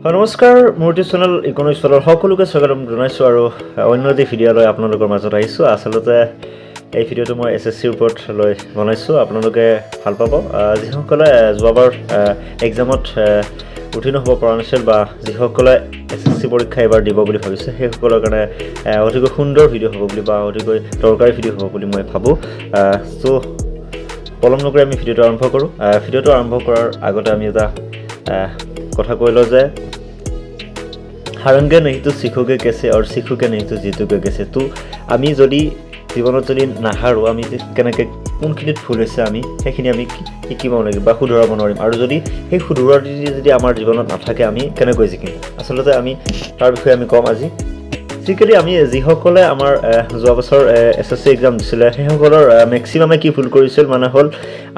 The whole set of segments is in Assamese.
নমস্কাৰ মোৰ চেনেল ইকনমিক্স ফলৰ সকলোকে স্বাগতম জনাইছো আৰু অন্য এটি ভিডিঅ' লৈ আপোনালোকৰ মাজত আহিছো আসলতে এই ভিডিঅ'টো মই এছএছচিৰ ওপৰত লৈ বনাইছো আপোনালোকে ভাল পাব যিসকলে যোৱাবাৰ এক্সামত উত্তীৰ্ণ হ'ব পৰা নাছিল বা যিসকলে এছএছচি পৰীক্ষা এবাৰ দিব বুলি ভাবিছে সেইসকলৰ কাৰণে অতিকৈ সুন্দৰ ভিডিঅ' হ'ব বুলি বা অতিকৈ দৰকাৰী ভিডিঅ' হ'ব বুলি মই ভাবো সো পলম নকৰি আমি ভিডিঅ'টো আৰম্ভ কৰোঁ ভিডিঅ'টো আৰম্ভ কৰাৰ আগতে আমি এটা কথা কৈ লওঁ যে হাৰংগে नहीं तो सीखोगे कैसे और सीखोगे नहीं तो जीतोगे कैसे तो আমি যদি জীৱনত যদি নাহাৰো আমি কেনেকৈ কোনখিনিত ভুল হৈছে আমি সেইখিনি আমি শিকিব লাগিব বা শুধৰাব নোৱাৰিম আৰু যদি সেই শুধৰোৱাটো যদি আমাৰ জীৱনত নাথাকে আমি কেনেকৈ জিকিম আচলতে আমি তাৰ বিষয়ে আমি কম আজি সিকালি আমি যিসকলে আমাৰ যোৱা বছৰ এছএছচি এক্সাম দিছিলে সেইসকলৰ মেক্সিমামে কি ভুল কৰিছিল মানে হ'ল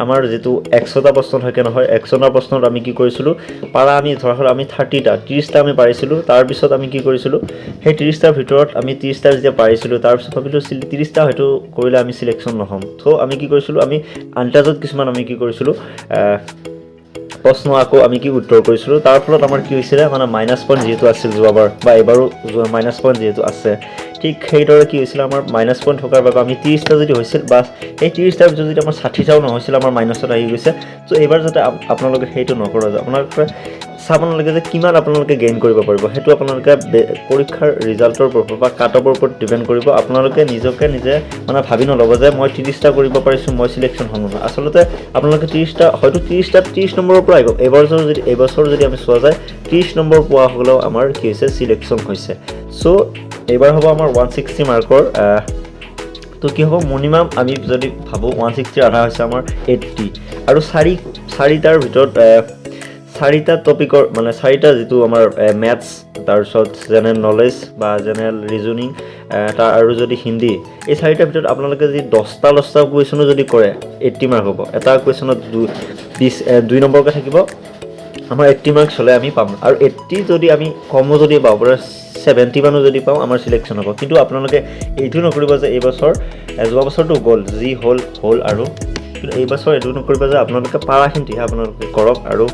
আমাৰ যেটো 100টা প্ৰশ্ন থাকে নহয় 100টা প্ৰশ্নত আমি কি কৰিছিলো পাৰা আমি ধৰা হ'ল আমি 30টা আমি পাৰিছিলো তাৰ পিছত আমি কি কৰিছিলো সেই 30টাৰ ভিতৰত আমি 30টা যেতিয়া পাৰিছিলো তাৰ পিছত ভাবিলো 30টা হয়তো কৰিলে আমি সিলেকশন নহম তো আমি কি কৰিছিলো আমি আন্তাজত কিছুমান আমি কি কৰিছিলো প্ৰশ্ন আকৌ আমি কি উত্তৰ কৰিছিলো তাৰ ফলত আমাৰ কি হৈছিল মানে মাইনাস পইণ্ট যেটো আছিল যোৱাবাৰ বা এবাৰো মাইনাস পইণ্ট যেটো আছে ঠিক সেইদৰে কি হৈছিল আমাৰ মাইনাস পইণ্ট থকাৰ বাবে আমি 30টা যদি হৈছিল বা এই 30টাৰ ভিতৰত যদি আমাৰ 60টাও নহৈছিল আমাৰ মাইনাসত আহি গৈছে তো এবাৰ যাতে আপোনালোকে সেইটো নকৰা যায় আপোনালোকে চাব নালাগে যে কিমান আপোনালোকে গেইন কৰিব পাৰিব হেতু আপোনালোকে পৰীক্ষাৰ ৰিজাল্টৰ ওপৰত বা কাটঅফৰ ওপৰত ডিপেন্ড কৰিব আপোনালোকে নিজকে নিজে মানে ভাবি নলব যে মই 30টা কৰিব পাৰিছো মই সিলেকশন হ'ম না আসলতে আপোনালোকে 30টা হয়তো 30 নম্বৰৰ পৰা আহিব এবছৰ যদি আমি চোৱা যায় 30 নম্বৰ পোৱা হলেও আমাৰ কি হৈছে সিলেকশন হৈছে সো এবাৰ হ'ব আমাৰ 160 মাৰ্কৰ তো কি হ'ব মিনিমাম আমি যদি ভাবো 160 আধা হৈছে আমাৰ 80 আৰু চাৰিটাৰ ভিতৰত চাৰিটা টপিকৰ মানে চাৰিটা যেটো আমাৰ ম্যাথছ তাৰ পিছত জেনাৰেল নলেজ বা জেনাৰেল ৰিজনিং তাৰ আৰু যদি হিন্দী এই চাৰিটাৰ ভিতৰত আপোনালোকে যদি 10টা কোৱেশ্যন যদি কৰে 80 মাৰ্ক হ'ব এটা কোৱেশ্যনত 2 নম্বৰকে থাকিব আমাৰ 80 মাৰ্কস হলে আমি পাম আৰু 80 যদি আমি কম যদি পাওঁ 70 মানো যদি পাওঁ আমাৰ সিলেকশন হ'ব কিন্তু আপোনালোকে এইটো নকৰিব যে এই বছৰ যোৱা বছৰটো গ'ল যি হল আৰু এই বছৰ এইটো নকৰিব যে আপোনালোকে পাৰাখিনটি আপোনালোকে কৰক আৰু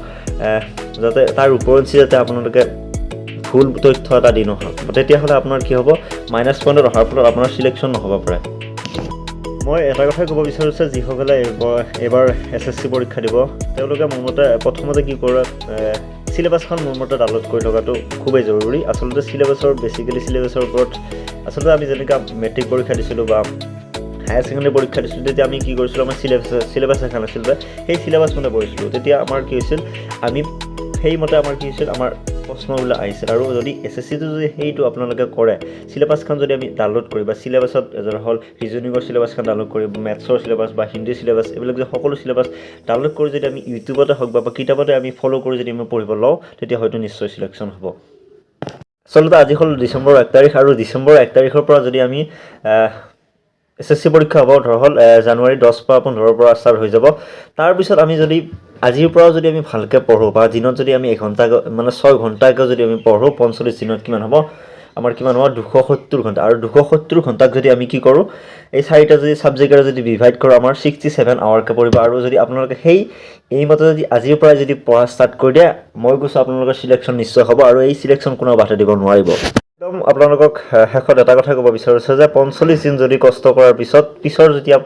যাতে তাৰ ওপৰঞ্চি যাতে আপোনালোকে ভুল তথ্য এটা দি নহওক তেতিয়া হলে আপোনাৰ কি হ'ব মাইনাস পইণ্টৰ অহাৰ ফলত আপোনাৰ সিলেকশন নহব পাৰে মই এটা কথা ক'ব বিচাৰিছো যিসকলে এবাৰ এছএছচি পৰীক্ষা দিব তেওঁলোকে মোৰ মতে প্ৰথমতে কি কৰে সিলেবাসখন মোৰ মতে ডাউনলোড কৰি লগাটো খুবেই জৰুৰী আসলতে সিলেবাসৰ ওপৰত আসলতে আমি যেনেকা মেট্ৰিক পৰীক্ষা দিছিলো বা হায়াৰ সেকেন্ডাৰী পৰীক্ষা দিছিলো তেতিয়া আমি কি কৰিছিলো আমাৰ সিলেবাস এখন আছিল সেই সিলেবাস মতে পঢ়িছিলো তেতিয়া আমাৰ কি হৈছিল আমি সেই মতে আমাৰ কি হৈছিল আমাৰ প্ৰশ্নবিলাক আহিছিল আৰু যদি এছএছচি টো যদি হেইটো আপোনালোকে কৰে সিলেবাসখন যদি আমি ডাউনলোড কৰি বা সিলেবাসত এজৰ হল ৰিজনিংৰ সিলেবাসখন ডাউনলোড কৰি ম্যাথছৰ সিলেবাস বা হিন্দী সিলেবাস এইবিলাক যে সকলো সিলেবাস ডাউনলোড কৰি যদি আমি ইউটিউবতে হওক বা কিতাপতে আমি ফলো কৰি যদি আমি পঢ়িব লওঁ তেতিয়া হয়তো নিশ্চয় সিলেকশন হ'ব আসলতে আজি হল ডিসেম্বৰ 1 তাৰিখ আৰু ডিসেম্বৰ 1 তাৰিখৰ পৰা যদি আমি এছএছচি পৰীক্ষা হ'ব ধৰ হল জানুৱাৰী 10 বা 15 পৰা ষ্টাৰ্ট হৈ যাব তাৰ পিছত আমি যদি আজিৰ পৰা যদি আমি ভালকে পঢ়ো বা দিনত যদি আমি 1 ঘণ্টা মানে 6 ঘণ্টাকৈ যদি আমি পঢ়ো 45 দিনত কিমান হ'ব আমাৰ কিমান হ'ব 270 ঘণ্টা আৰু 270 ঘণ্টাক যদি আমি কি কৰো এই চাৰিটা যদি সাবজেক্টৰে যদি ডিভাইড কৰো আমাৰ 67 আৱাৰ কে পৰিব আৰু যদি আপোনালোকে এই মতে যদি আজিৰ পৰা যদি পঢ়া ষ্টাৰ্ট কৰি দিয়ে মই কৈছো আপোনালোকৰ সিলেকশন নিশ্চয় হ'ব আৰু এই সিলেকশন কোনো বাধা দিব নোৱাৰিব একদম আপোনালোকক হেকত এটা কথা ক'ব বিচাৰিছো যে 45 দিন যদি কষ্ট কৰাৰ পিছৰ যেতিয়া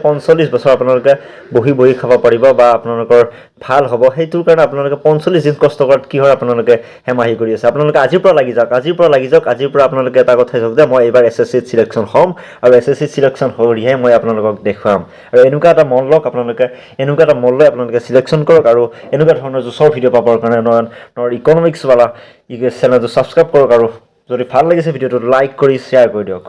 45 বছৰ আপোনালোকে বহি খাব পাৰিব বা আপোনালোকৰ ভাল হ'ব হেতুৰ কাৰণে আপোনালোকে 45 দিন কষ্ট কৰাত কি হয় আপোনালোকে হেমাহি কৰি আছে আপোনালোকে আজিৰ পৰা লাগি যাওক আজিৰ পৰা আপোনালোকে এটা কথা চাওক যে মই এবাৰ এছএছচি সিলেকশন হ'ম আৰু এছএছচি সিলেকশন হ'লিহে মই আপোনালোকক দেখুৱাম আৰু এনেকুৱা এটা মন লওক আপোনালোকে আপোনালোকে সিলেকশন কৰক আৰু এনেকুৱা ধৰণৰ জোচৰ ভিডিঅ' পাবৰ কাৰণে নন ইকনমিক্স वाला চেনেলটো সাবস্ক্ৰাইব কৰক আৰু যদি ভাল লাগিছে ভিডিঅ'টো লাইক কৰি শেয়াৰ কৰি দিয়ক